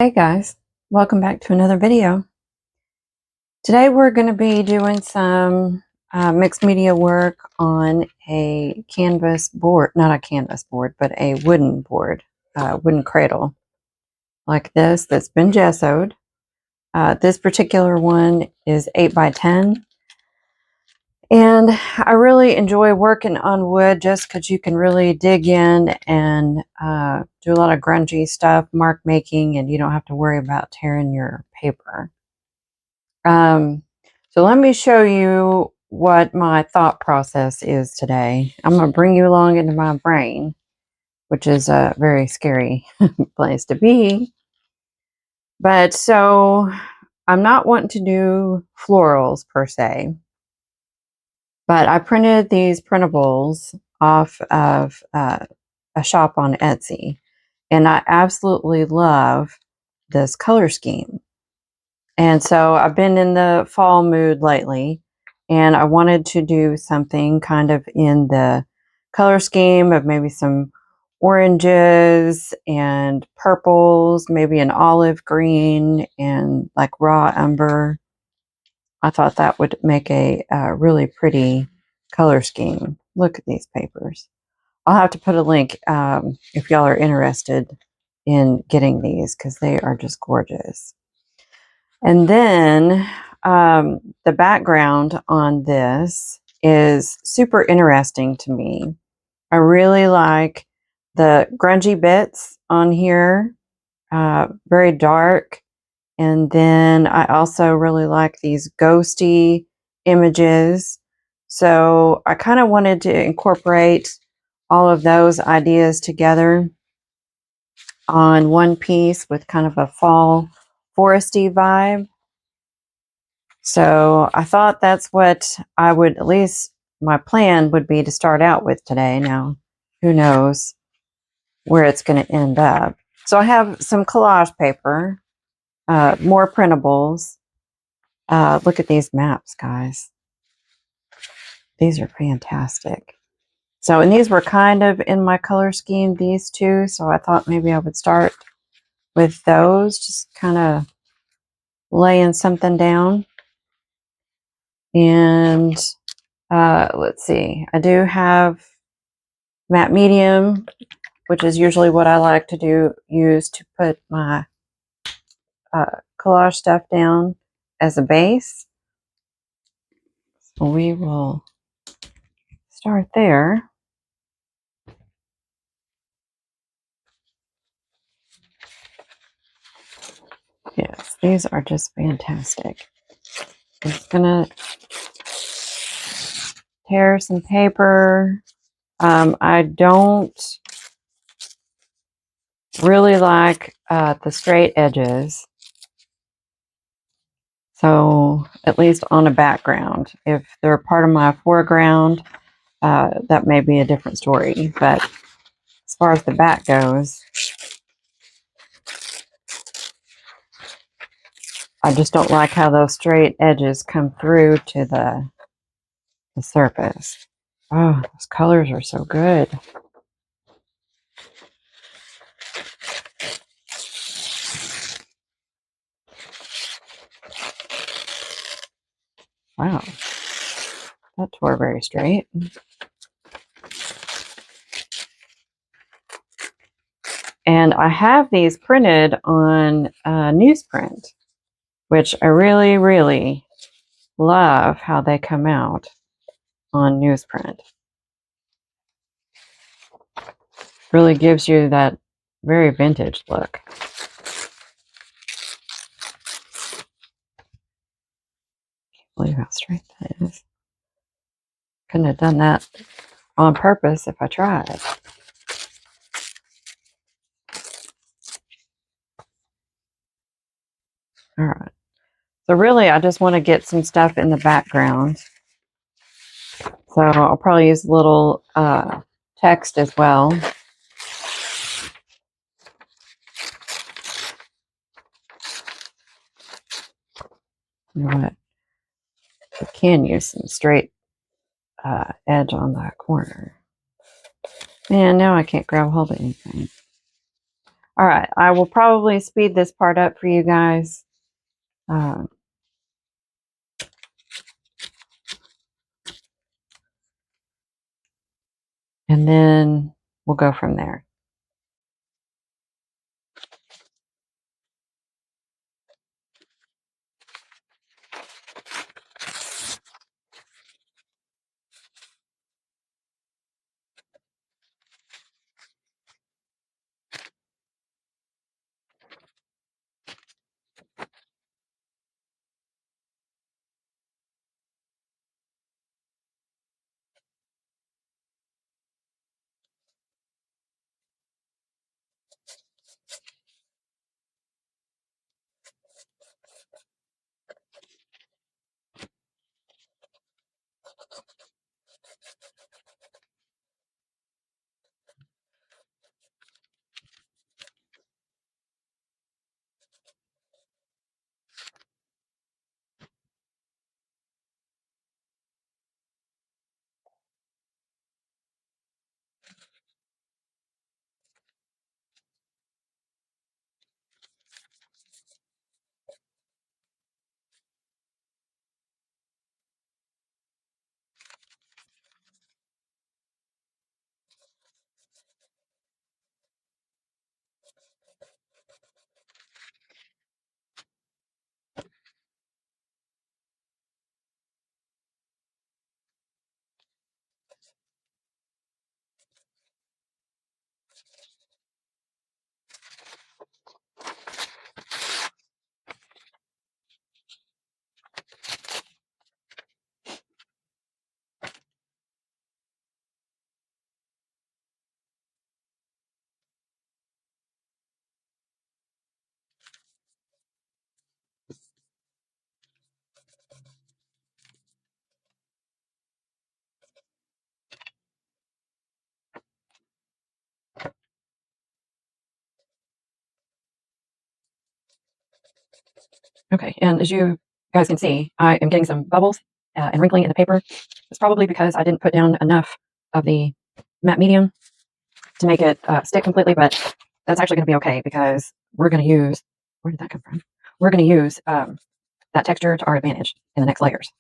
Hey guys, welcome back to another video. Today we're going to be doing some mixed media work on a canvas board, not a canvas board, but a wooden board, wooden cradle like this that's been gessoed. This particular one is 8 by 10. And I really enjoy working on wood just because you can really dig in and do a lot of grungy stuff, mark making, and you don't have to worry about tearing your paper. So let me show you what my thought process is today. I'm going to bring you along into my brain, which is a very scary place to be. But so I'm not wanting to do florals per se. But I printed these printables off of a shop on Etsy. And I absolutely love this color scheme. And so I've been in the fall mood lately. And I wanted to do something kind of in the color scheme of maybe some oranges and purples, maybe an olive green and like raw umber. I thought that would make a really pretty color scheme. Look at these papers. I'll have to put a link if y'all are interested in getting these because they are just gorgeous. And then the background on this is super interesting to me. I really like the grungy bits on here, very dark. And then I also really like these ghosty images. So I kind of wanted to incorporate all of those ideas together on one piece with kind of a fall foresty vibe. So I thought that's what I would, at least my plan would be to start out with today. Now, who knows where it's going to end up. So I have some collage paper, more printables. Look at these maps, guys. These are fantastic. So, and these were kind of in my color scheme, these two. So I thought maybe I would start with those, just kind of laying something down. And let's see, I do have matte medium, which is usually what I like to use to put my collage stuff down as a base. So we will start there. Yes, these are just fantastic. I'm just gonna tear some paper. I don't really like the straight edges. So at least on a background, if they're part of my foreground, that may be a different story. But as far as the back goes, I just don't like how those straight edges come through to the surface. Oh, those colors are so good. Wow, that tore very straight. And I have these printed on newsprint, which I really, really love how they come out on newsprint. Really gives you that very vintage look. Can't believe how straight that is. Couldn't have done that on purpose if I tried. All right. So really, I just want to get some stuff in the background. So I'll probably use a little text as well. You know what? I can use some straight edge on that corner. Man, now I can't grab hold of anything. All right, I will probably speed this part up for you guys. And then we'll go from there. Okay, and as you guys can see, I am getting some bubbles and wrinkling in the paper. It's probably because I didn't put down enough of the matte medium to make it stick completely, but that's actually going to be okay because we're going to use, where did that come from? We're going to use that texture to our advantage in the next layers.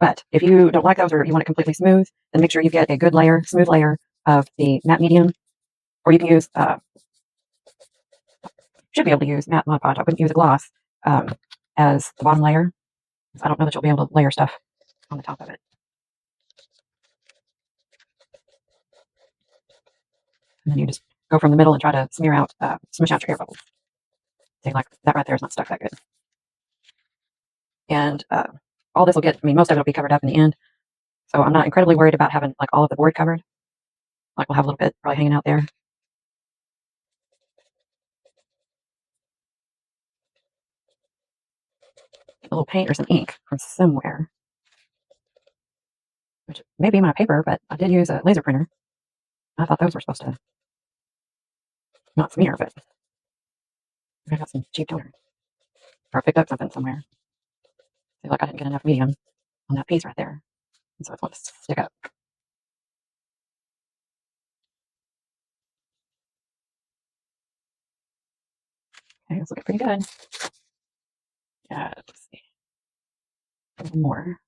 But if you don't like those or you want it completely smooth, then make sure you get a good layer, smooth layer of the matte medium, or you can use, should be able to use matte Mod Podge. I wouldn't use a gloss as the bottom layer. I don't know that you'll be able to layer stuff on the top of it. And then you just go from the middle and try to smear out, smush out your air bubbles. See, like that right there is not stuck that good. And all this will get, I mean, most of it will be covered up in the end. So I'm not incredibly worried about having like all of the board covered. Like we'll have a little bit probably hanging out there. A little paint or some ink from somewhere. Which may be my paper, but I did use a laser printer. I thought those were supposed to not smear, but I got some cheap toner. Or I picked up something somewhere. See, like I didn't get enough medium on that piece right there. And so it's going to stick up. Okay, it's looking pretty good. Yeah, let's see. A little more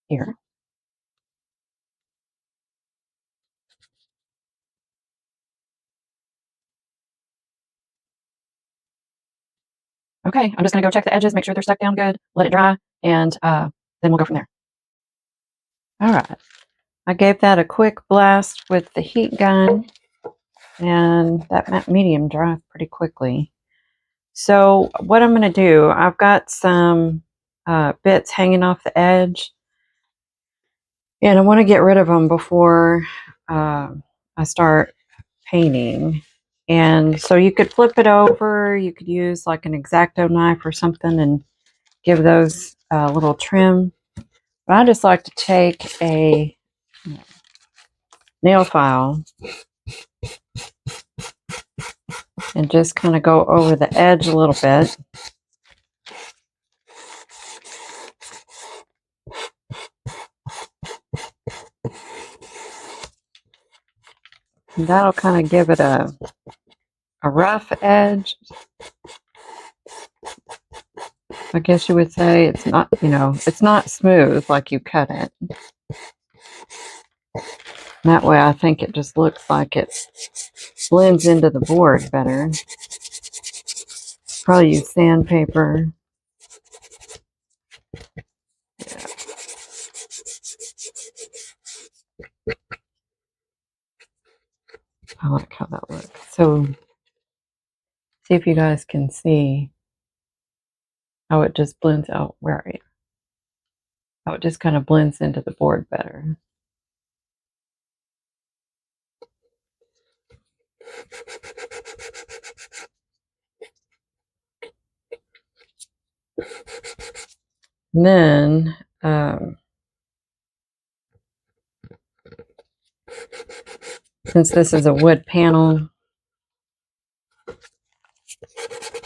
here. Okay, I'm just going to go check the edges, make sure they're stuck down good, let it dry, and then we'll go from there. All right. I gave that a quick blast with the heat gun, and that matte medium dried pretty quickly. So what I'm going to do, I've got some bits hanging off the edge, and I want to get rid of them before I start painting. And so you could flip it over, you could use like an X-Acto knife or something and give those a little trim. But I just like to take a nail file and just kind of go over the edge a little bit. that'll kind of give it a rough edge. I guess you would say it's not, it's not smooth like you cut it. That way I think it just looks like it blends into the board better. Probably use sandpaper. Yeah. I like how that looks. So see if you guys can see how it just blends out. Where are you? How it just kind of blends into the board better. And then since this is a wood panel,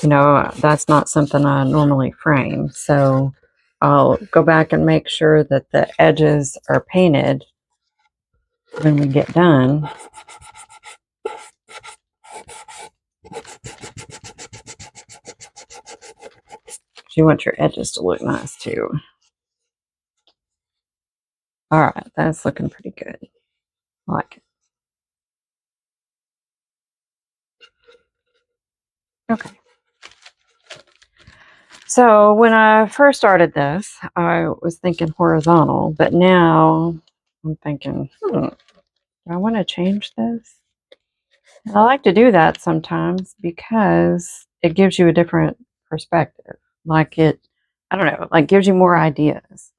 that's not something I normally frame. So I'll go back and make sure that the edges are painted when we get done. You want your edges to look nice too. All right, that's looking pretty good. I like it. Okay. So when I first started this, I was thinking horizontal, but now I'm thinking, do I want to change this? And I like to do that sometimes because it gives you a different perspective. Like I don't know, like gives you more ideas.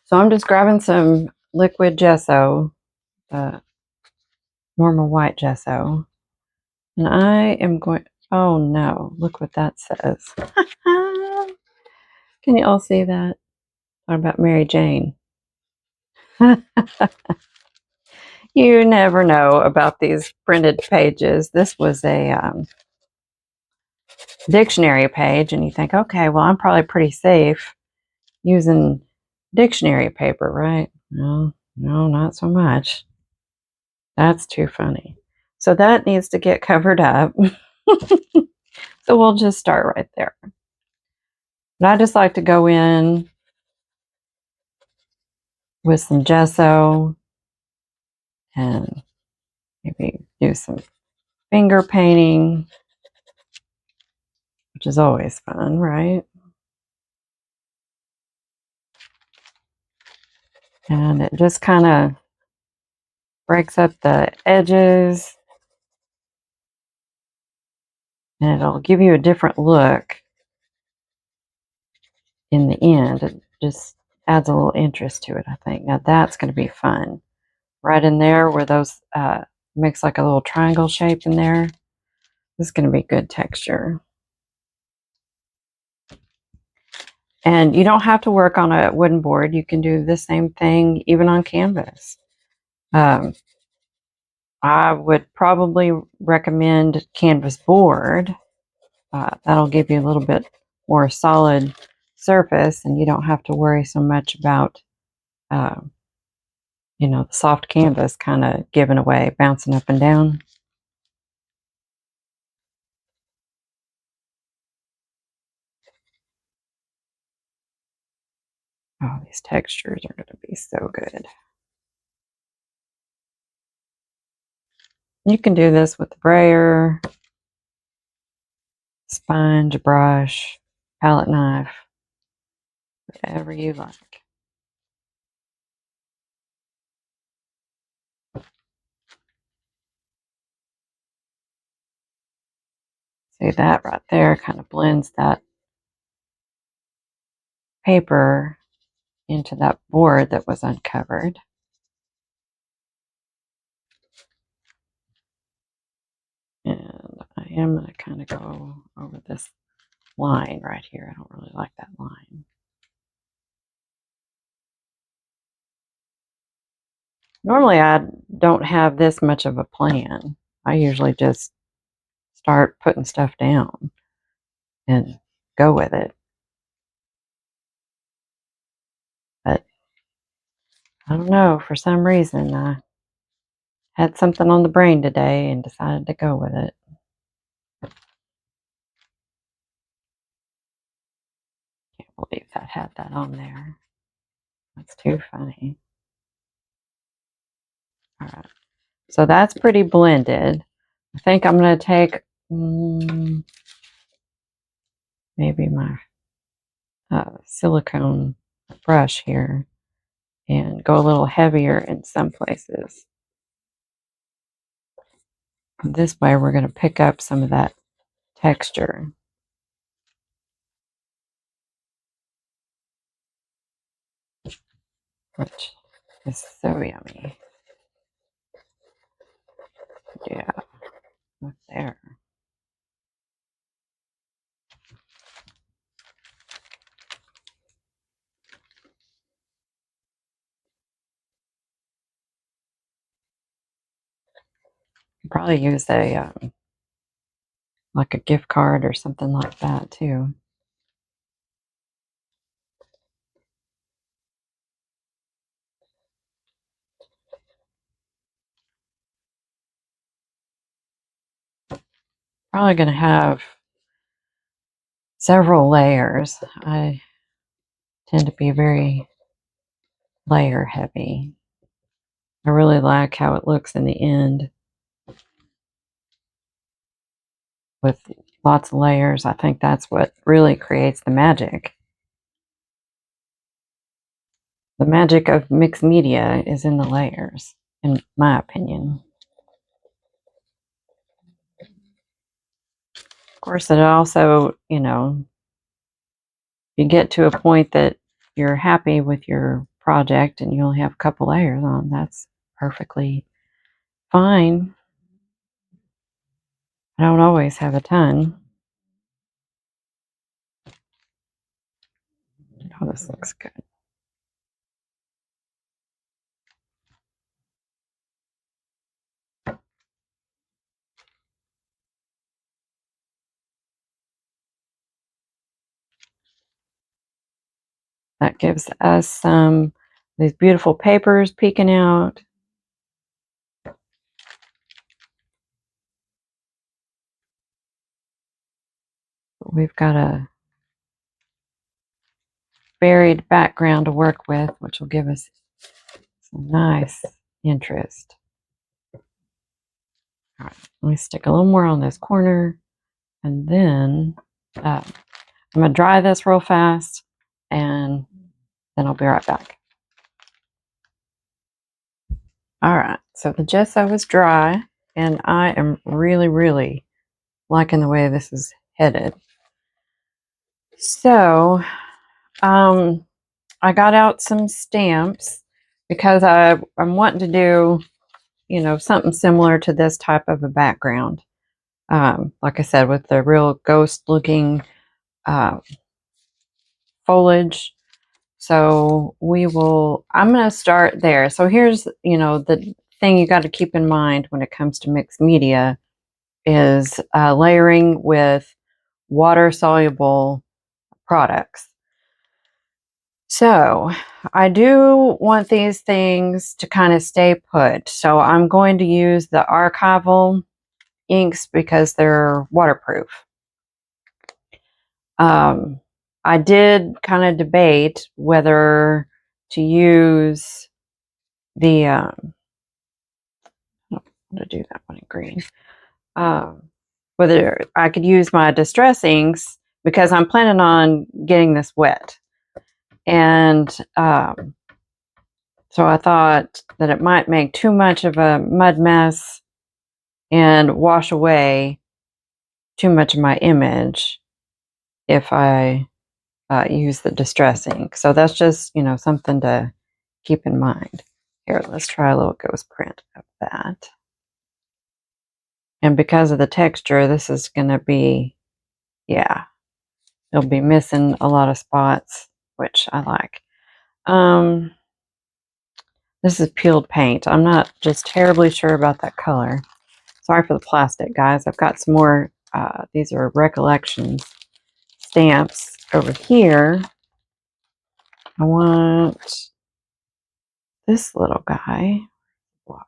So I'm just grabbing some liquid gesso, normal white gesso, and I am going, oh no, look what that says. Can you all see that? What about Mary Jane? You never know about these printed pages. This was a dictionary page, and you think, okay, well, I'm probably pretty safe using dictionary paper, right? No, not so much. That's too funny. So that needs to get covered up. So we'll just start right there. But I just like to go in with some gesso and maybe do some finger painting, which is always fun, right? And it just kind of breaks up the edges, and it'll give you a different look in the end. It just adds a little interest to it, I think. Now that's going to be fun. Right in there where those makes like a little triangle shape in there. This is going to be good texture. And you don't have to work on a wooden board. You can do the same thing even on canvas. I would probably recommend canvas board. That'll give you a little bit more solid surface, and you don't have to worry so much about, the soft canvas kind of giving away, bouncing up and down. Oh, these textures are going to be so good. You can do this with the brayer, sponge, brush, palette knife, whatever you like. See, that right there kind of blends that paper into that board that was uncovered. And I am going to kind of go over this line right here. I don't really like that line. Normally I don't have this much of a plan. I usually just start putting stuff down and go with it. But I don't know, for some reason I Had something on the brain today and decided to go with it. Can't believe that had that on there. That's too funny. All right. So that's pretty blended. I think I'm going to take maybe my silicone brush here and go a little heavier in some places. This way we're going to pick up some of that texture. Which is so yummy. Yeah, up there. Probably use a like a gift card or something like that too. Probably going to have several layers. I tend to be very layer heavy. I really like how it looks in the end with lots of layers. I think that's what really creates the magic. The magic of mixed media is in the layers, in my opinion. Of course, it also, you get to a point that you're happy with your project and you only have a couple layers on, that's perfectly fine. I don't always have a ton. Oh, this looks good. That gives us some these beautiful papers peeking out. We've got a varied background to work with, which will give us some nice interest. All right, let me stick a little more on this corner, and then I'm going to dry this real fast, and then I'll be right back. All right, so the gesso is dry, and I am really, really liking the way this is headed. So, I got out some stamps because I'm wanting to do, something similar to this type of a background. Like I said, with the real ghost looking foliage. So I'm going to start there. So here's, the thing you got to keep in mind when it comes to mixed media is layering with water soluble products. So I do want these things to kind of stay put. So I'm going to use the archival inks because they're waterproof. I did kind of debate whether to use the, I'm going to do that one in green, whether I could use my distress inks because I'm planning on getting this wet. And so I thought that it might make too much of a mud mess and wash away too much of my image if I use the distress ink. So that's just, something to keep in mind. Here, let's try a little ghost print of that. And because of the texture, this is going to be, yeah, it'll be missing a lot of spots, which I like. This is peeled paint. I'm not just terribly sure about that color. Sorry for the plastic, guys. I've got some more, these are recollections stamps over here. I want this little guy. Block.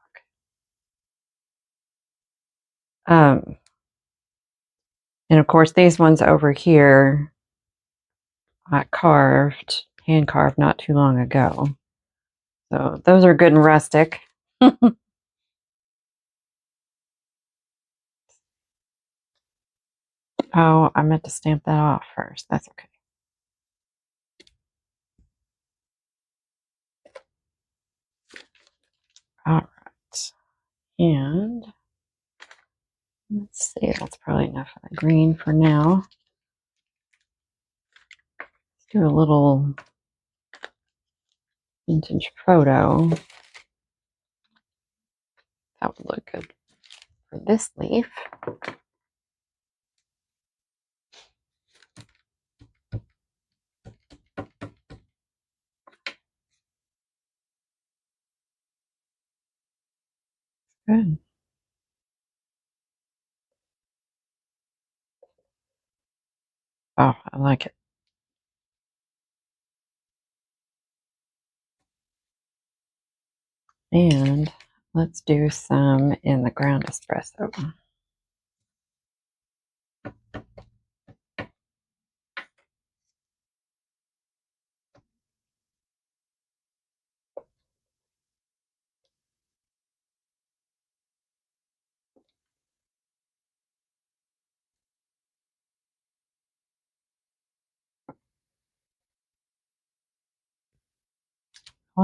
And of course, these ones over here I hand carved not too long ago. So those are good and rustic. Oh, I meant to stamp that off first. That's okay. All right. And let's see, that's probably enough of the green for now. Let's do a little vintage photo. That would look good for this leaf. Good. Oh, I like it. And let's do some in the ground espresso.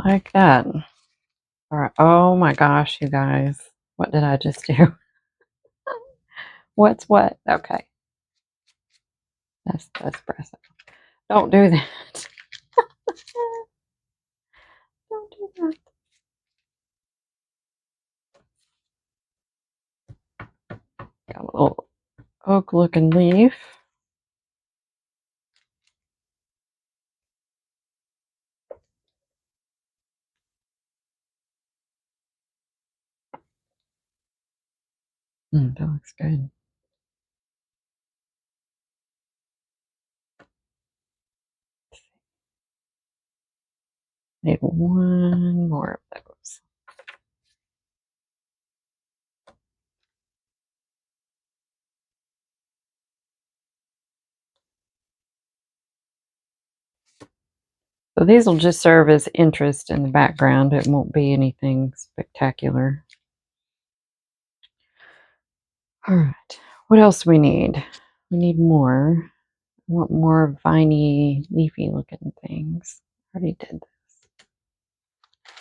Like that. All right. Oh my gosh, you guys. What did I just do? What's what? Okay. That's the espresso. Don't do that. Don't do that. Got a little oak looking leaf. That looks good. Need one more of those. So these will just serve as interest in the background. It won't be anything spectacular. All right. What else do we need? We need more. I want more viney, leafy looking things. I already did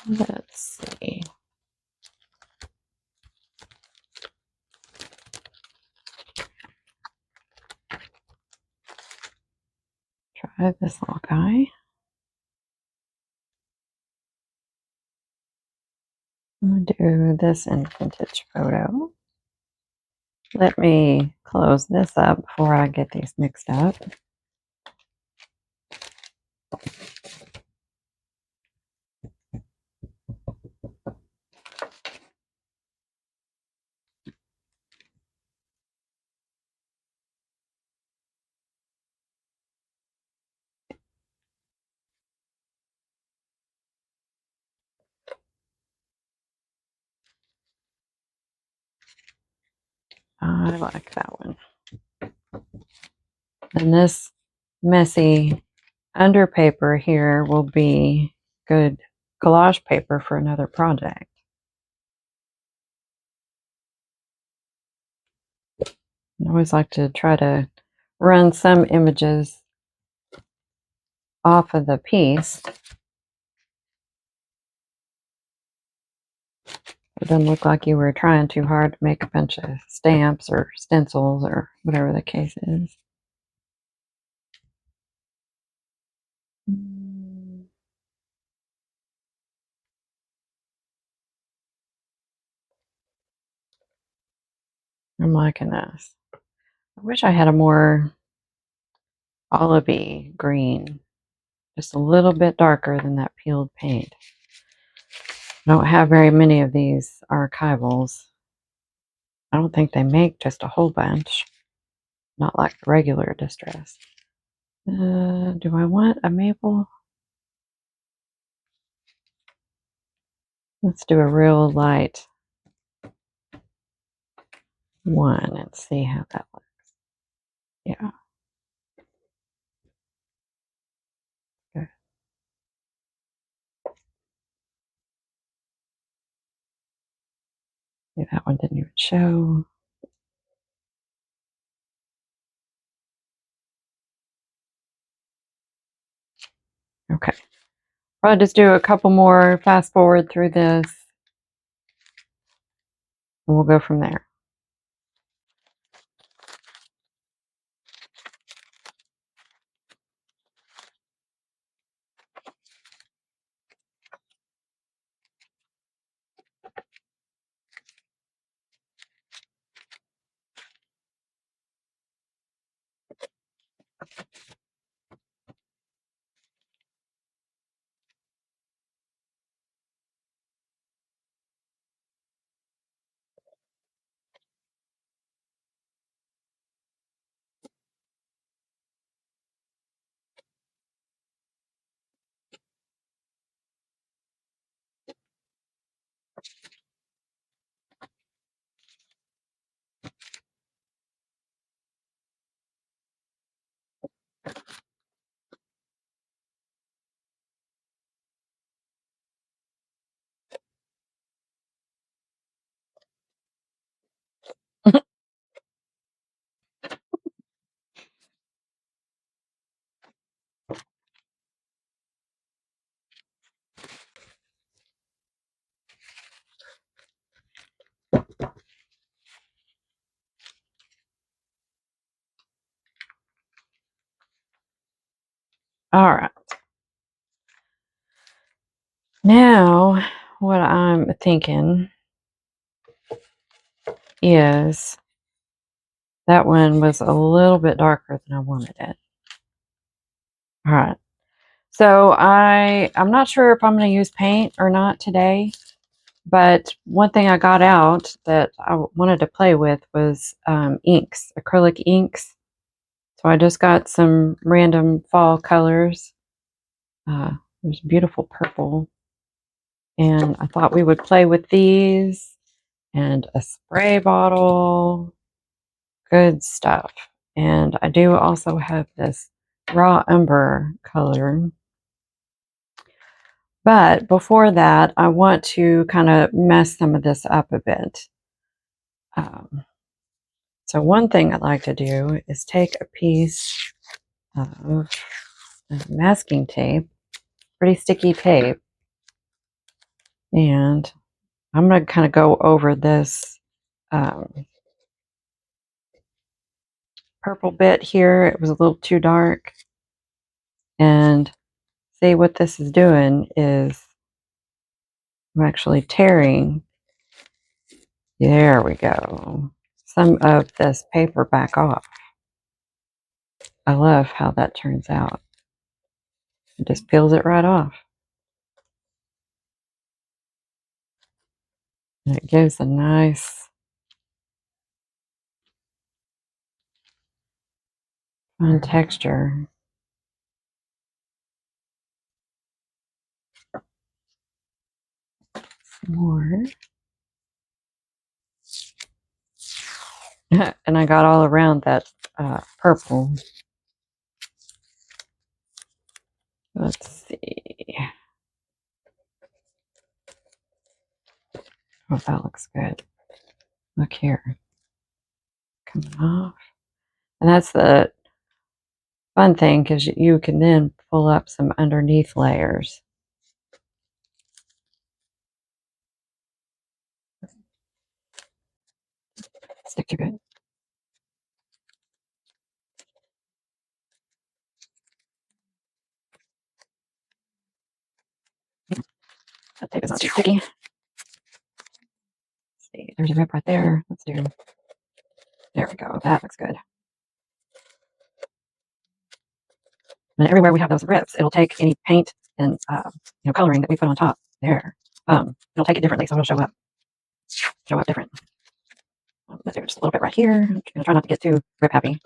this. Let's see. Try this little guy. I'm going to do this in vintage photo. Let me close this up before I get these mixed up. I like that one. And this messy under paper here will be good collage paper for another project. I always like to try to run some images off of the piece. It doesn't look like you were trying too hard to make a bunch of stamps or stencils or whatever the case is. I'm liking this. I wish I had a more olivey green, just a little bit darker than that peeled paint. I don't have very many of these archivals. I don't think they make just a whole bunch, not like the regular distress. Do I want a maple? Let's do a real light one and see how that looks. Yeah. Good. Yeah, that one didn't even show. Okay. I'll just do a couple more, fast forward through this, and we'll go from there. All right. Now, what I'm thinking is that one was a little bit darker than I wanted it. All right. So I'm not sure if I'm going to use paint or not today, but one thing I got out that I wanted to play with was inks, acrylic inks. So I just got some random fall colors. There's beautiful purple. And I thought we would play with these and a spray bottle. Good stuff. And I do also have this raw umber color. But before that, I want to kind of mess some of this up a bit. So one thing I'd like to do is take a piece of masking tape, pretty sticky tape, and I'm going to kind of go over this purple bit here. It was a little too dark. And see what this is doing is I'm actually tearing, there we go, some of this paper back off. I love how that turns out. It just peels it right off. And it gives a nice fun texture. Some more. And I got all around that purple. Let's see. Oh, that looks good. Look here. Coming off. And that's the fun thing because you can then pull up some underneath layers. Stick to good. That tape is not too sticky. Let's see, there's a rip right there. Let's do, there we go. That looks good. And everywhere we have those rips, it'll take any paint and coloring that we put on top. There, it'll take it differently, so it'll show up different. Let's do just a little bit right here. I'm gonna try not to get too rip happy.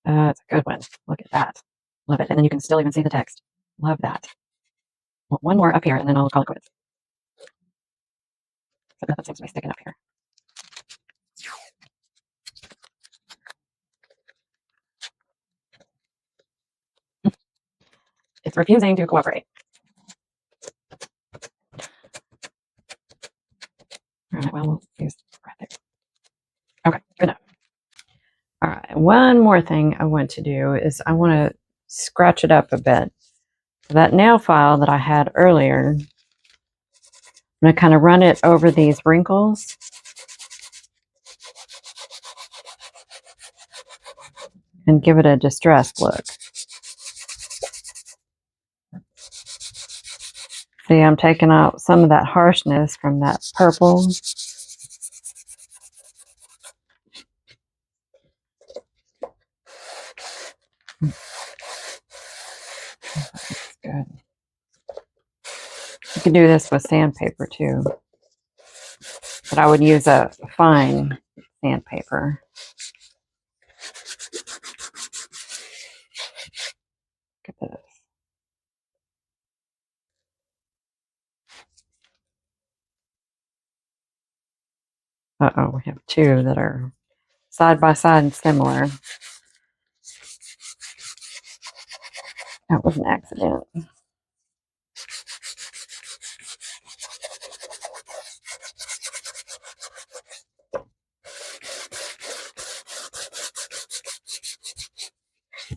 That's a good one. Look at that. Love it. And then you can still even see the text. Love that. Well, one more up here, and then I'll call it quits. But nothing seems to be sticking up here. It's refusing to cooperate. All right, well, we'll use right there. Okay, good enough. All right, one more thing I want to do is I want to scratch it up a bit. That nail file that I had earlier, I'm going to kind of run it over these wrinkles. And give it a distressed look. See, I'm taking out some of that harshness from that purple. That's good. You can do this with sandpaper too. But I would use a fine sandpaper. Look at this. Uh-oh, we have two that are side by side and similar. That was an accident.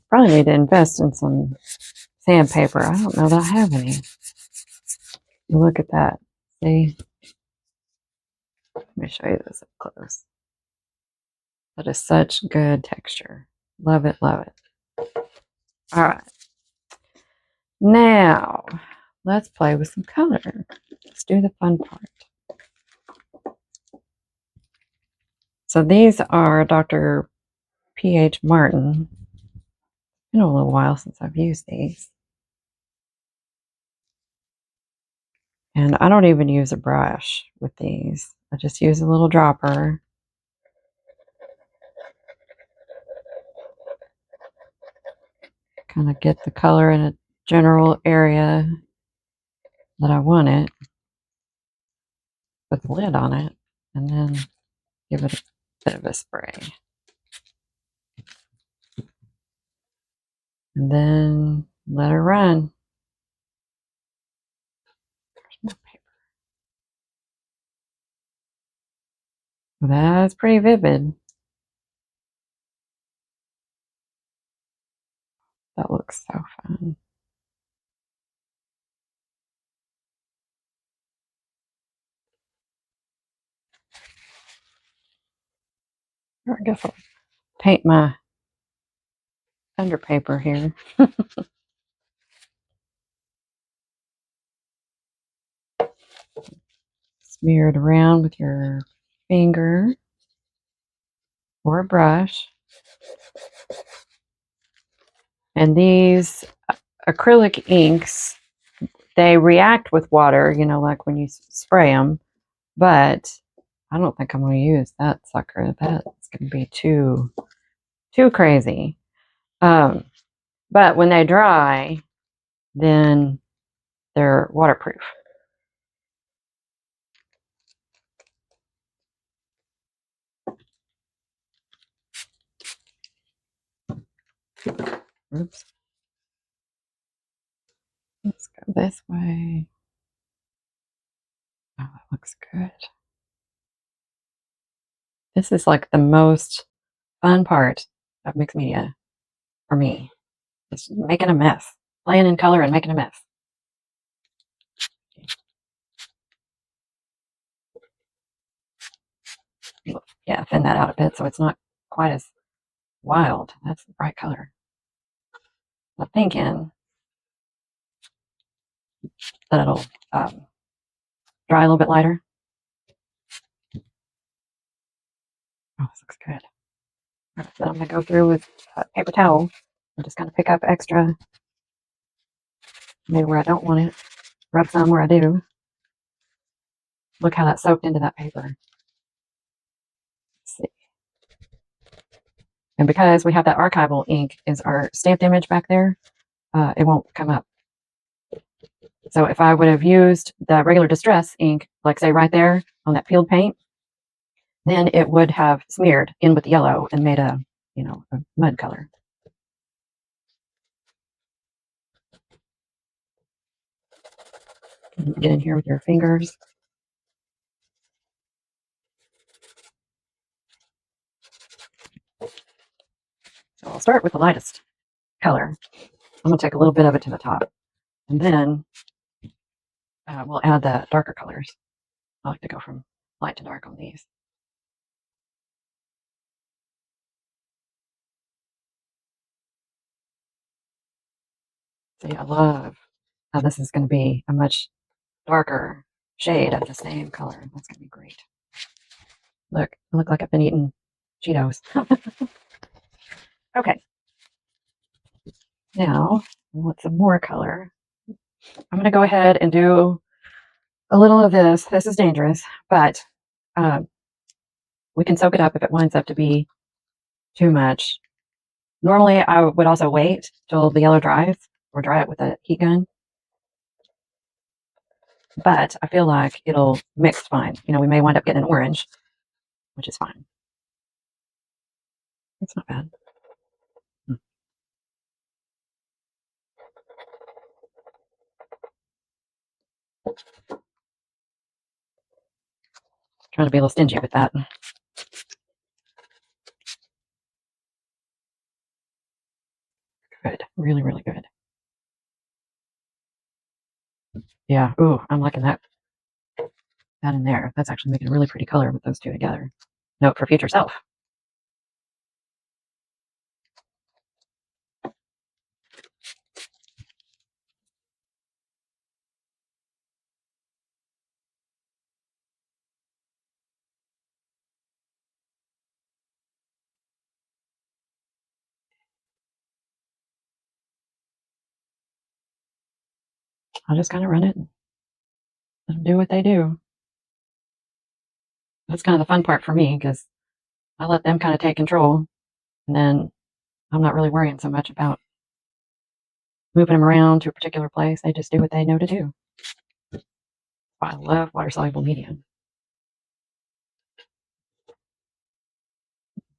Probably need to invest in some sandpaper. I don't know that I have any. Look at that. See? Let me show you this up close. That is such good texture. Love it, love it. All right. Now, let's play with some color. Let's do the fun part. So these are Dr. P.H. Martin. It's been a little while since I've used these. And I don't even use a brush with these. I just use a little dropper. Kind of get the color in a general area that I want it. Put the lid on it. And then give it a bit of a spray. And then let her run. There's no paper. Well, that's pretty vivid. That looks so fun. I guess I'll paint my under paper here. Smear it around with your finger or a brush. And these acrylic inks, they react with water, you know, like when you spray them, but I don't think I'm going to use that sucker. That's going to be too crazy. But when they dry, then they're waterproof. Oops. Let's go this way. Oh, that looks good. This is like the most fun part of mixed media for me. It's making a mess, playing in color and making a mess. Yeah, thin that out a bit so it's not quite as wild. That's the bright color. I'm thinking that it'll dry a little bit lighter. Oh, this looks good. All right, then I'm going to go through with a paper towel and just kind of pick up extra, maybe where I don't want it, rub some where I do. Look how that soaked into that paper. Let's see. And because we have that archival ink is our stamped image back there, it won't come up. So if I would have used the regular distress ink, like say right there on that peeled paint, then it would have smeared in with the yellow and made a, a mud color. Get in here with your fingers. So I'll start with the lightest color. I'm going to take a little bit of it to the top. And then we'll add the darker colors. I like to go from light to dark on these. See, I love how this is going to be a much darker shade of the same color. That's going to be great. Look, I look like I've been eating Cheetos. Okay. Now, I want some more color. I'm going to go ahead and do a little of this. This is dangerous, but we can soak it up if it winds up to be too much. Normally, I would also wait till the yellow dries or dry it with a heat gun. But I feel like it'll mix fine. We may wind up getting an orange, which is fine. It's not bad. Trying to be a little stingy with that. Good. Really, really good. Yeah. Ooh, I'm liking that in there. That's actually making a really pretty color with those two together. Note for future self. I'll just kind of run it and let them do what they do. That's kind of the fun part for me because I let them kind of take control, and then I'm not really worrying so much about moving them around to a particular place. They just do what they know to do. I love water-soluble medium.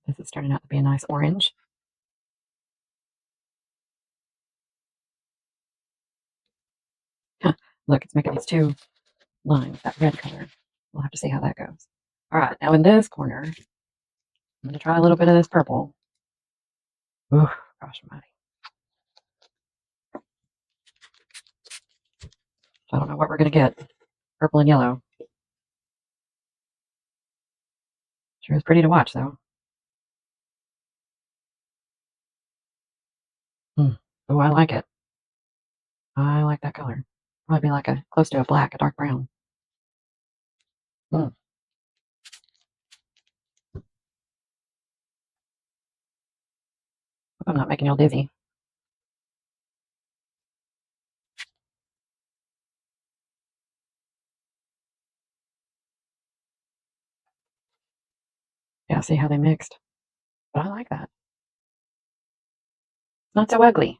This is turning out to be a nice orange. Look, it's making these two lines, that red color. We'll have to see how that goes. All right, now in this corner, I'm going to try a little bit of this purple. Ooh, gosh almighty. I don't know what we're going to get. Purple and yellow. Sure is pretty to watch, though. Oh, I like it. I like that color. Probably be like a close to a black, a dark brown. Hope I'm not making y'all dizzy. Yeah, see how they mixed? But I like that. Not so ugly.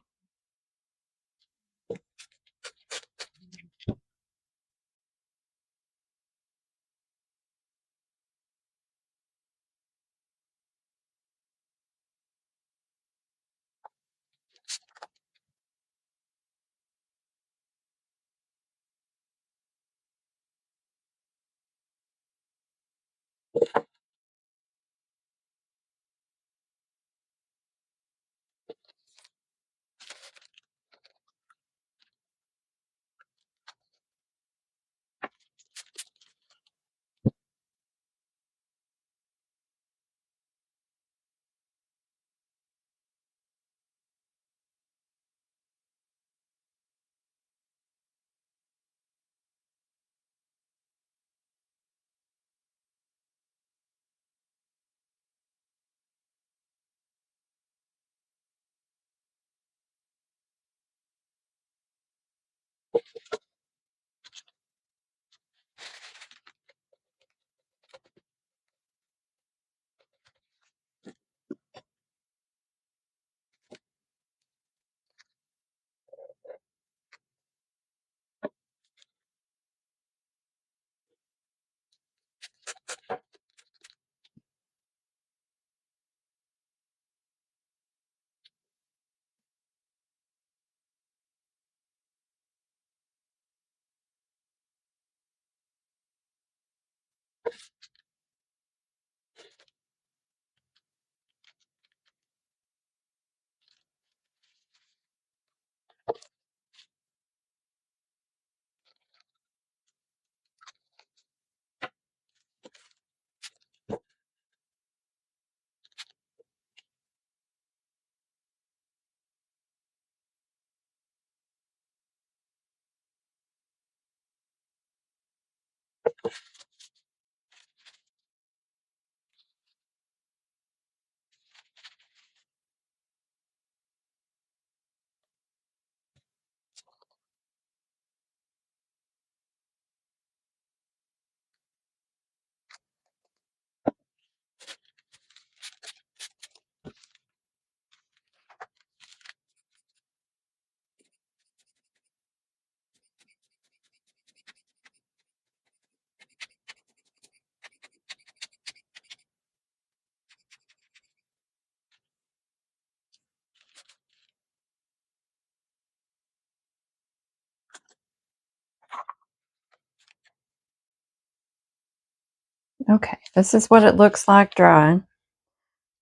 Okay, this is what it looks like dry.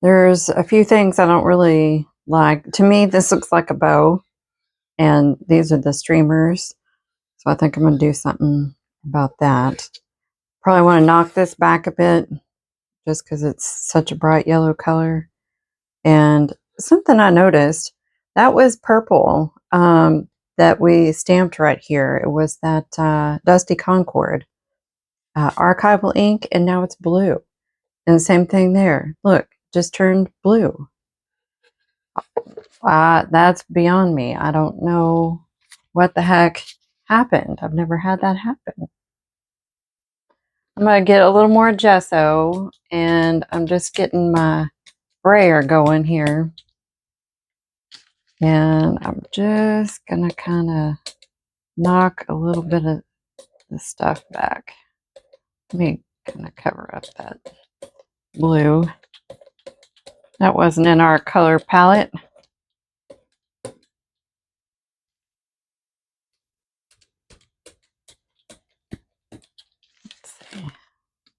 There's a few things I don't really like. To me, this looks like a bow, and these are the streamers. So I think I'm going to do something about that. Probably want to knock this back a bit just because it's such a bright yellow color. And something I noticed, that was purple that we stamped right here. It was that Dusty Concord archival ink, and now it's blue. And the same thing there. Look, just turned blue. That's beyond me. I don't know what the heck happened. I've never had that happen. I'm going to get a little more gesso, and I'm just getting my sprayer going here. And I'm just going to kind of knock a little bit of the stuff back. Let me kind of cover up that blue. That wasn't in our color palette. Let's see.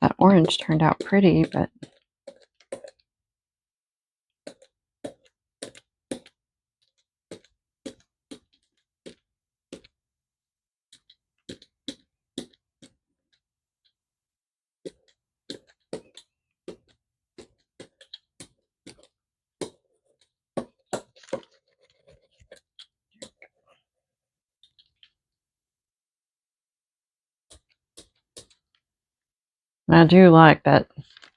That orange turned out pretty, but I do like that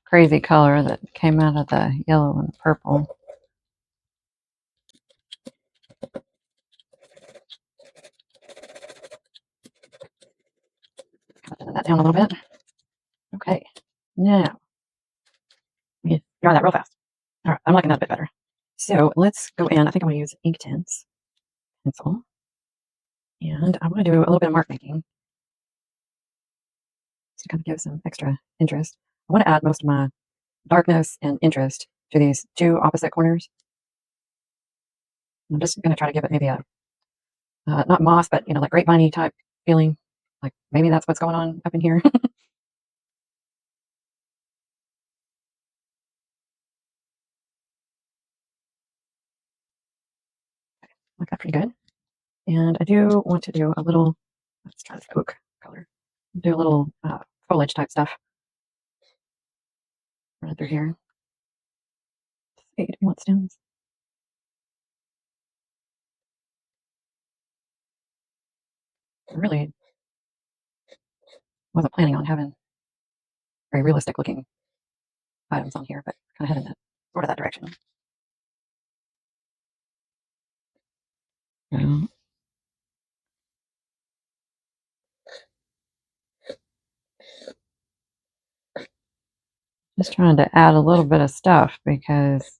crazy color that came out of the yellow and the purple. Cut that down a little bit. Okay, now let me dry that real fast. All right, I'm liking that a bit better. So let's go in. I think I'm going to use Inktense pencil, and I want to do a little bit of mark making to kind of give some extra interest. I want to add most of my darkness and interest to these two opposite corners. I'm just going to try to give it maybe a not moss, but like grapevine-y type feeling. Like maybe that's what's going on up in here. Look, that's pretty good. And I do want to do a little, let's try this oak color. Do a little foliage type stuff. Run it through here. Hey, do you want stones? I really wasn't planning on having very realistic looking items on here, but kind of heading that sort of that direction. So, just trying to add a little bit of stuff because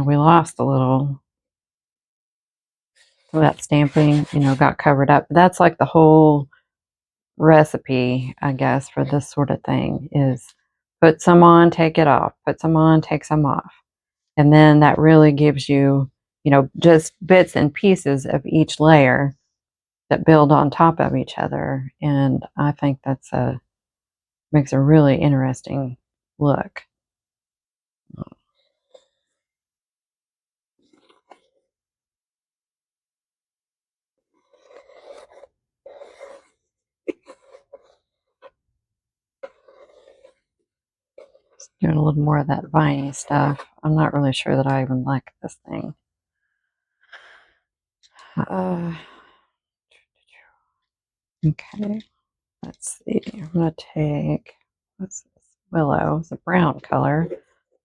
we lost a little. So that stamping, got covered up. That's like the whole recipe, I guess, for this sort of thing is put some on, take it off, put some on, take some off. And then that really gives you, just bits and pieces of each layer that build on top of each other, and I think that's makes a really interesting look. Doing a little more of that viney stuff. I'm not really sure that I even like this thing. Okay, let's see. I'm gonna take, what's this? Willow. It's a brown color.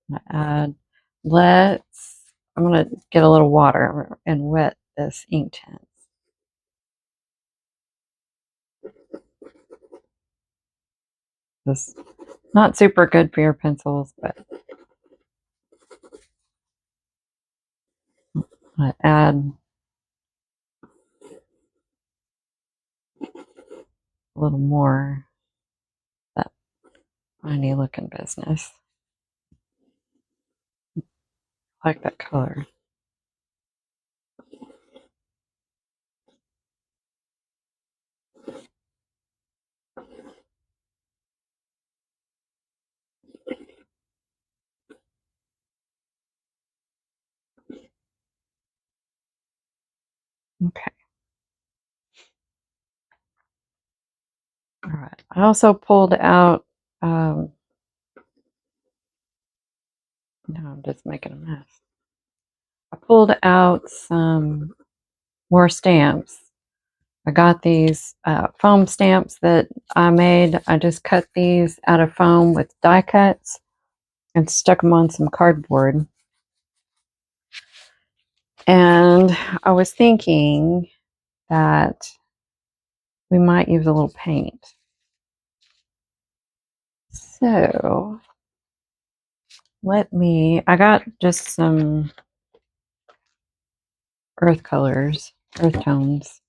I'm gonna add. I'm gonna get a little water and wet this ink tent. This not super good for your pencils, but I'm gonna add a little more of that viney looking business. I like that color. Okay. All right. I also pulled out, no, I'm just making a mess. I pulled out some more stamps. I got these foam stamps that I made. I just cut these out of foam with die cuts and stuck them on some cardboard. And I was thinking that we might use a little paint. So I got just some earth colors, earth tones,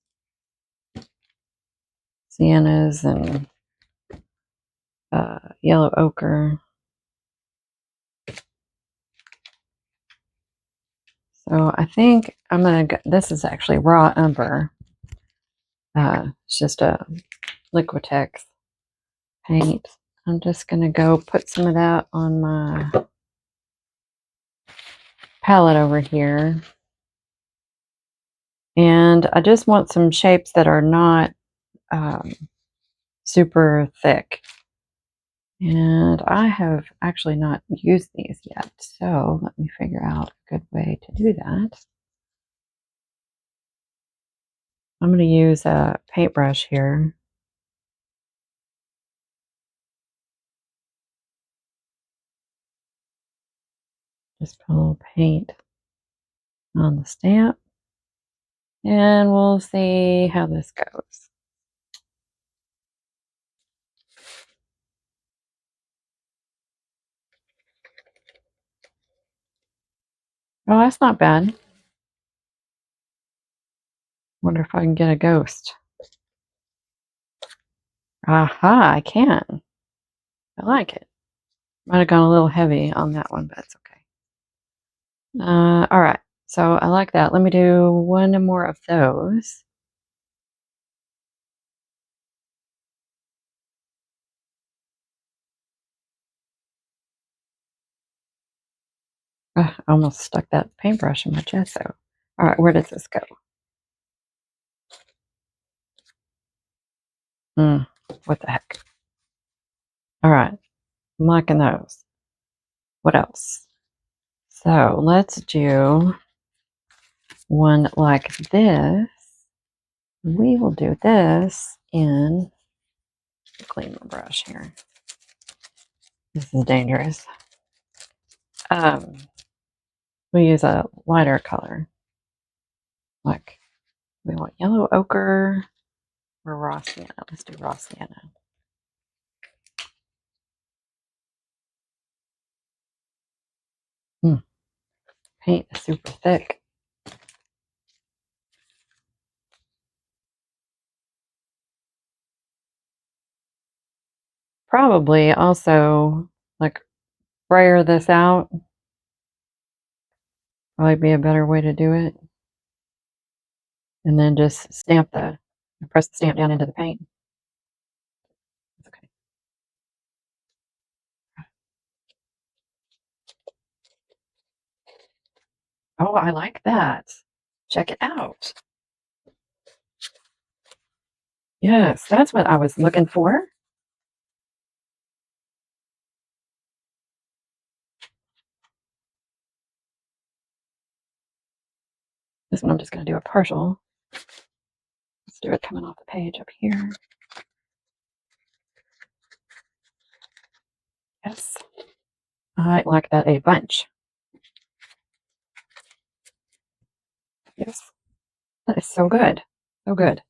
siennas and yellow ochre. So I think I'm going to, this is actually raw umber. It's just a Liquitex paint. I'm just going to go put some of that on my palette over here. And I just want some shapes that are not super thick. And I have actually not used these yet. So let me figure out a good way to do that. I'm going to use a paintbrush here. Just put a little paint on the stamp. And we'll see how this goes. Oh, that's not bad. Wonder if I can get a ghost. Aha, I can. I like it. Might have gone a little heavy on that one, but it's okay. All right. So I like that. Let me do one more of those. I almost stuck that paintbrush in my gesso. All right, where does this go? What the heck? All right, I'm liking those. What else? So let's do one like this. We will do this in, clean my brush here. This is dangerous. We use a lighter color. Like we want yellow ochre or raw sienna. Let's do raw sienna. Paint is super thick. Probably also like sprayer this out. Probably be a better way to do it. And then just stamp Press the stamp down into the paint. It's okay. Oh, I like that. Check it out. Yes, that's what I was looking for. This one I'm just going to do a partial. Let's do it coming off the page up here. Yes. I like that a bunch. Yes. That is so good. So good.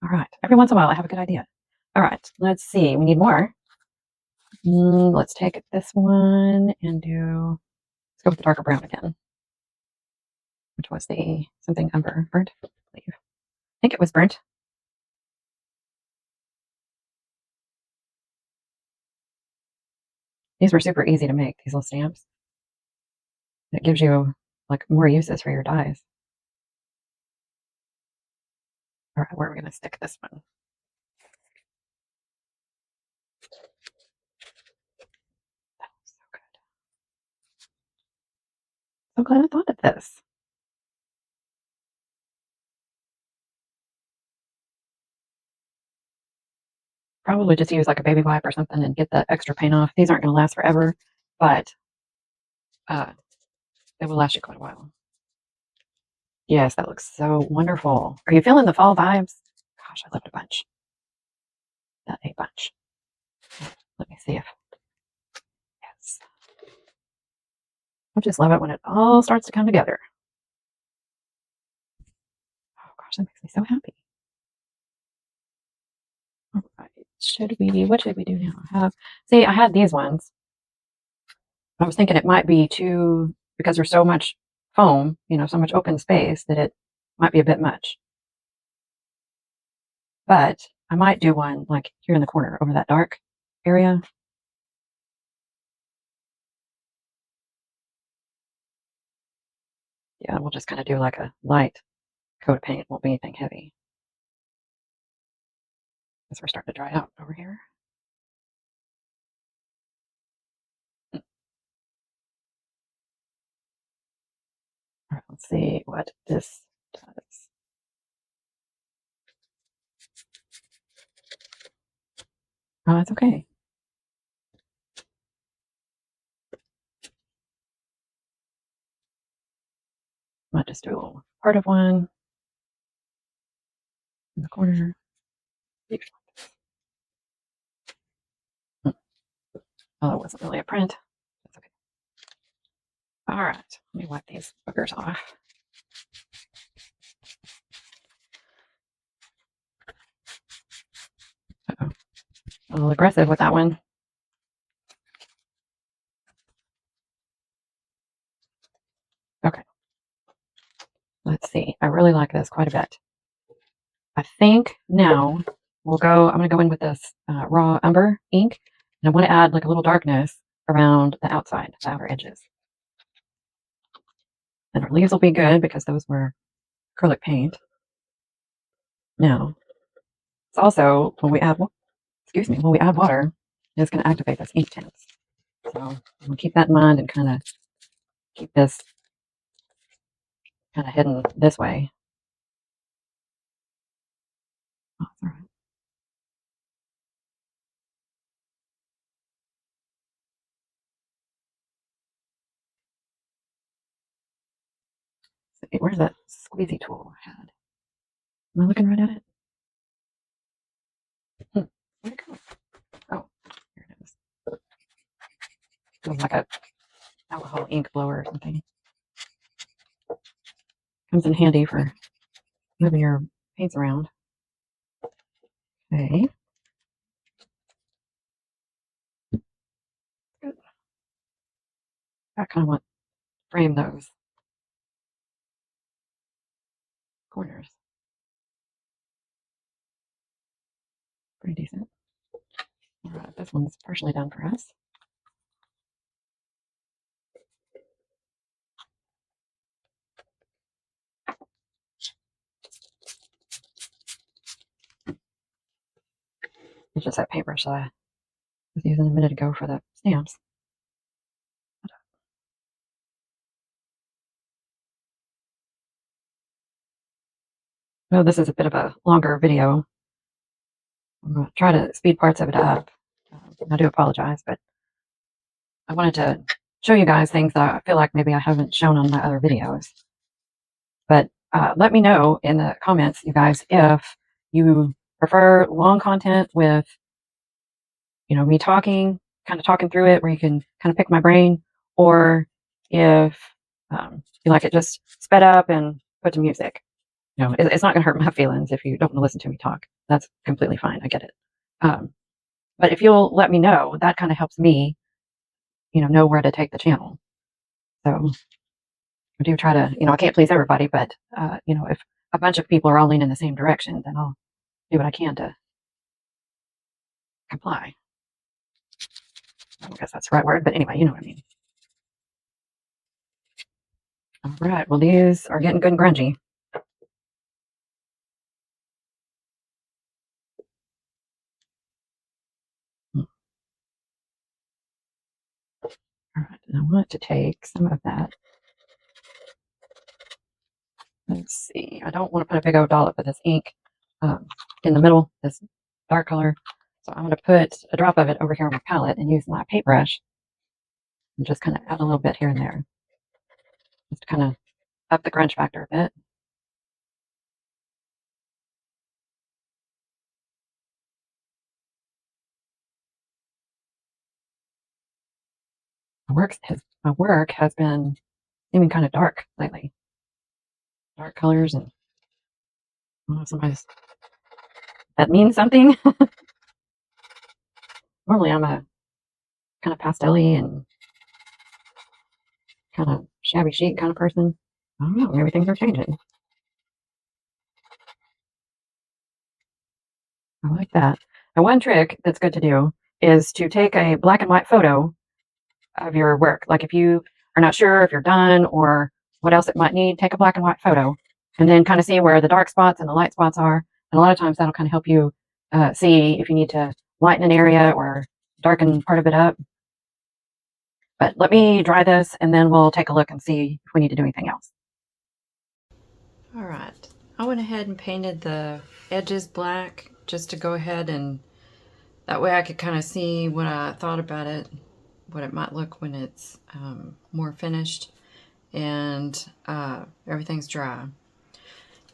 All right. Every once in a while, I have a good idea. All right. Let's see. We need more. Let's take this one and do, let's go with the darker brown again, which was the something umber burnt, I believe. I think it was burnt. These were super easy to make, these little stamps. It gives you like more uses for your dies. All right, where are we going to stick this one? That was so good. So glad I thought of this. Probably just use like a baby wipe or something and get that extra paint off. These aren't going to last forever, but they will last you quite a while. Yes, that looks so wonderful. Are you feeling the fall vibes? Gosh, I loved a bunch. That a bunch. Let me see if, yes. I just love it when it all starts to come together. Oh gosh, that makes me so happy. All right, what should we do now? See, I had these ones. I was thinking it might be too, because there's so much foam, so much open space that it might be a bit much. But I might do one like here in the corner over that dark area. Yeah, we'll just kind of do like a light coat of paint. It won't be anything heavy. Because we're starting to dry out over here. All right, let's see what this does. Oh, that's okay. Might just do a little part of one in the corner. Oh, it wasn't really a print. That's okay. All right, let me wipe these boogers off. Uh-oh. A little aggressive with that one. Okay. Let's see. I really like this quite a bit. I think now I'm going to go in with this raw umber ink, and I want to add like a little darkness around the outside, the outer edges. And our leaves will be good because those were acrylic paint. Now, it's also when we add water, it's going to activate those ink tints. So we'll keep that in mind and kind of keep this kind of hidden this way. Oh, that's all right. See, where's that squeezy tool I had? Am I looking right at it? Where'd it go? Oh, here it is. Feels like a alcohol ink blower or something. Comes in handy for moving your paints around. Okay. Good. I kind of want to frame those corners. Pretty decent. All right, this one's partially done for us. It's just that paintbrush that I was using a minute ago for the stamps. Oh, this is a bit of a longer video. I'm going to try to speed parts of it up. I do apologize, but I wanted to show you guys things that I feel like maybe I haven't shown on my other videos. But let me know in the comments, you guys, if you prefer long content with, me talking, kind of talking through it where you can kind of pick my brain, or if you like it just sped up and put to music. It's not going to hurt my feelings if you don't want to listen to me talk. That's completely fine. I get it. Um, but if you'll let me know, that kind of helps me, know where to take the channel. So I do try to, I can't please everybody, but, if a bunch of people are all leaning in the same direction, then I'll do what I can to comply. I don't guess that's the right word, but anyway, you know what I mean. All right. Well, these are getting good and grungy. All right. And I want to take some of that. Let's see. I don't want to put a big old dollop of this ink in the middle, this dark color. So I'm going to put a drop of it over here on my palette and use my paintbrush and just kind of add a little bit here and there. Just to kind of up the grunge factor a bit. My work has been seeming kind of dark lately. Dark colors, and somebody's that means something. Normally I'm a kind of pastel-y and kind of shabby chic kind of person. I don't know, maybe things are changing. I like that. And one trick that's good to do is to take a black and white photo of your work. Like if you are not sure if you're done or what else it might need, take a black and white photo and then kind of see where the dark spots and the light spots are. And a lot of times that'll kind of help you see if you need to lighten an area or darken part of it up. But let me dry this and then we'll take a look and see if we need to do anything else. All right. I went ahead and painted the edges black just to go ahead and that way I could kind of see what I thought about it, what it might look when it's more finished and everything's dry.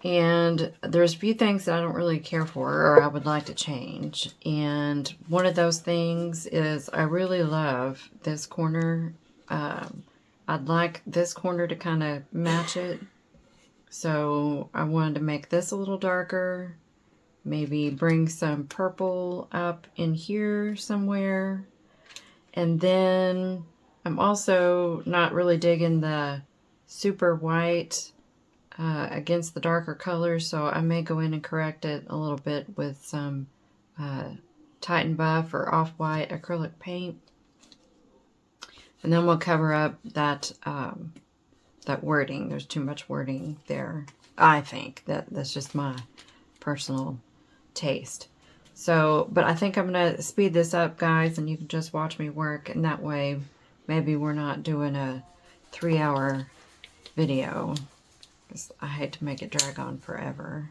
And there's a few things that I don't really care for or I would like to change. And one of those things is I really love this corner. I'd like this corner to kind of match it. So I wanted to make this a little darker. Maybe bring some purple up in here somewhere. And then I'm also not really digging the super white against the darker colors, so I may go in and correct it a little bit with some Titan Buff or Off-White acrylic paint. And then we'll cover up that that wording. There's too much wording there. I think that's just my personal taste. So, but I think I'm going to speed this up, guys, and you can just watch me work, and that way maybe we're not doing a 3-hour video. I hate to make it drag on forever.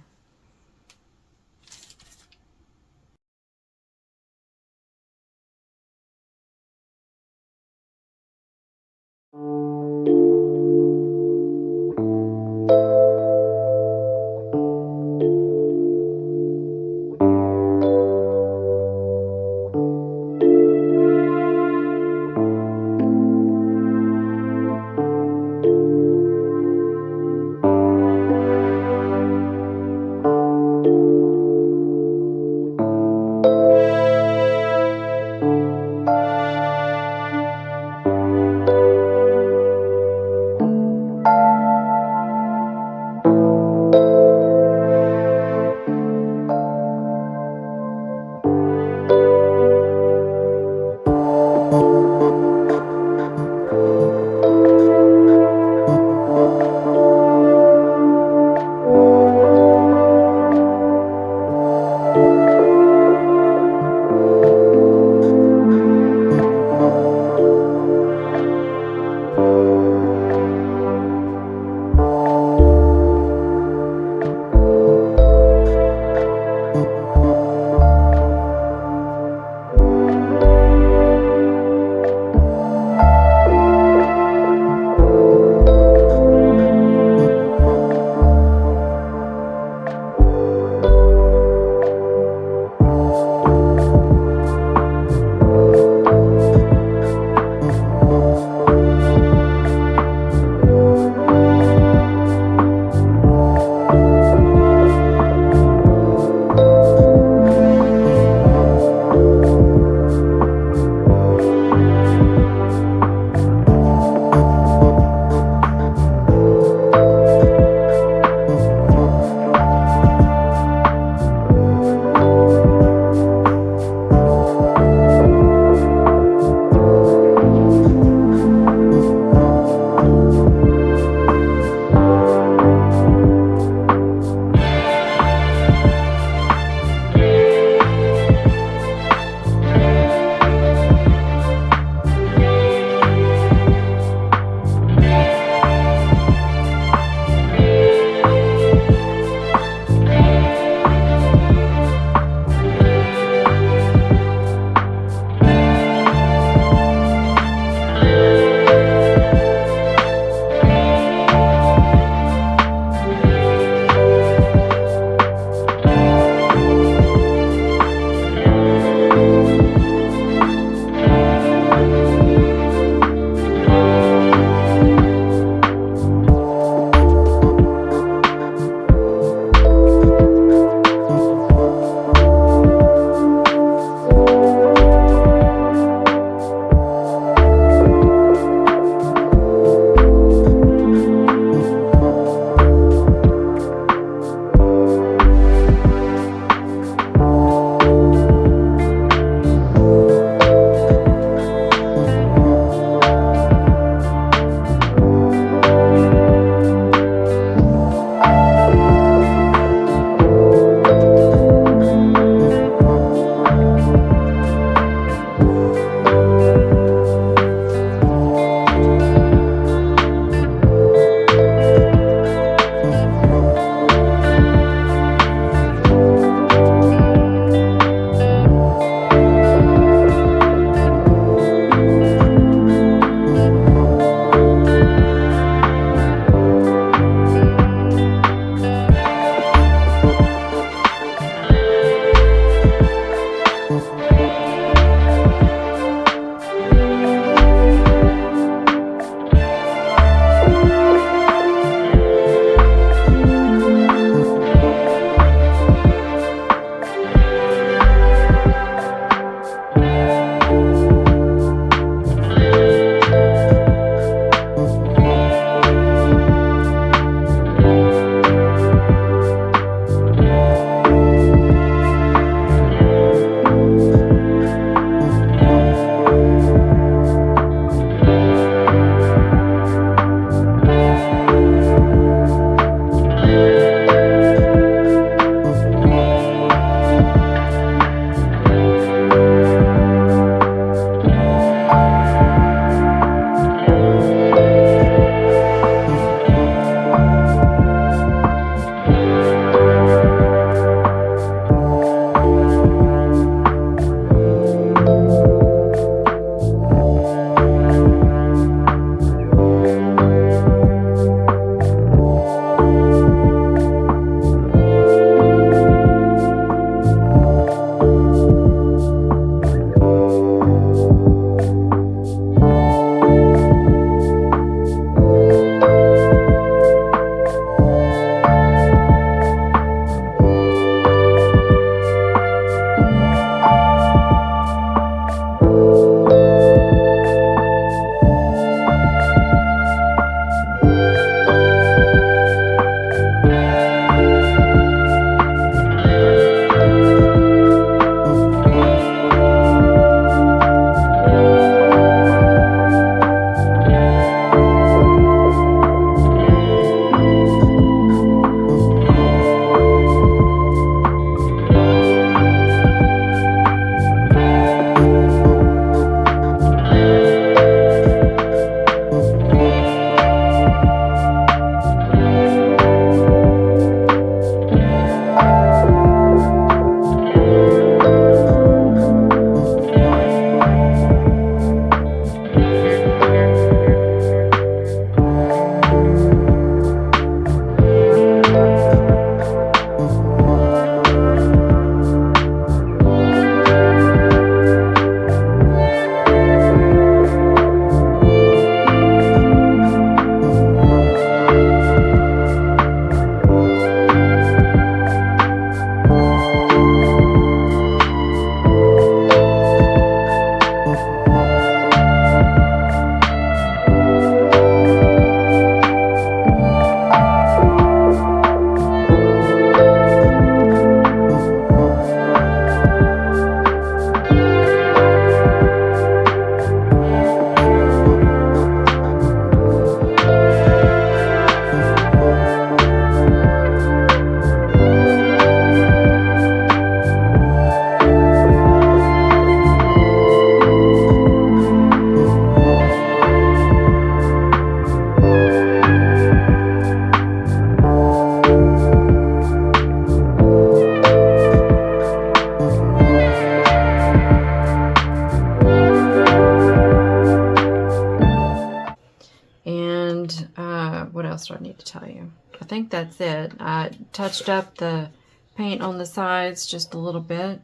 do I need to tell you? I think that's it. I touched up the paint on the sides just a little bit,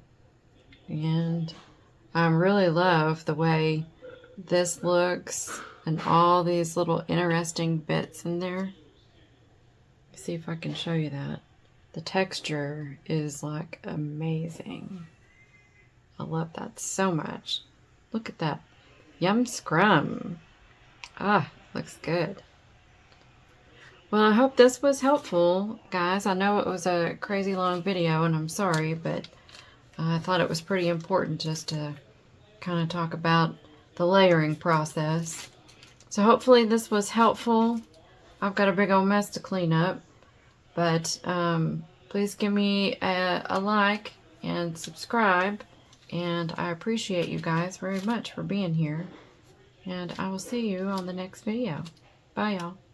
and I really love the way this looks and all these little interesting bits in there. See if I can show you that. The texture is like amazing. I love that so much. Look at that. Yum scrum. Ah, looks good. Well, I hope this was helpful, guys. I know it was a crazy long video, and I'm sorry, but I thought it was pretty important just to kind of talk about the layering process. So hopefully this was helpful. I've got a big old mess to clean up, but please give me a like and subscribe, and I appreciate you guys very much for being here, and I will see you on the next video. Bye, y'all.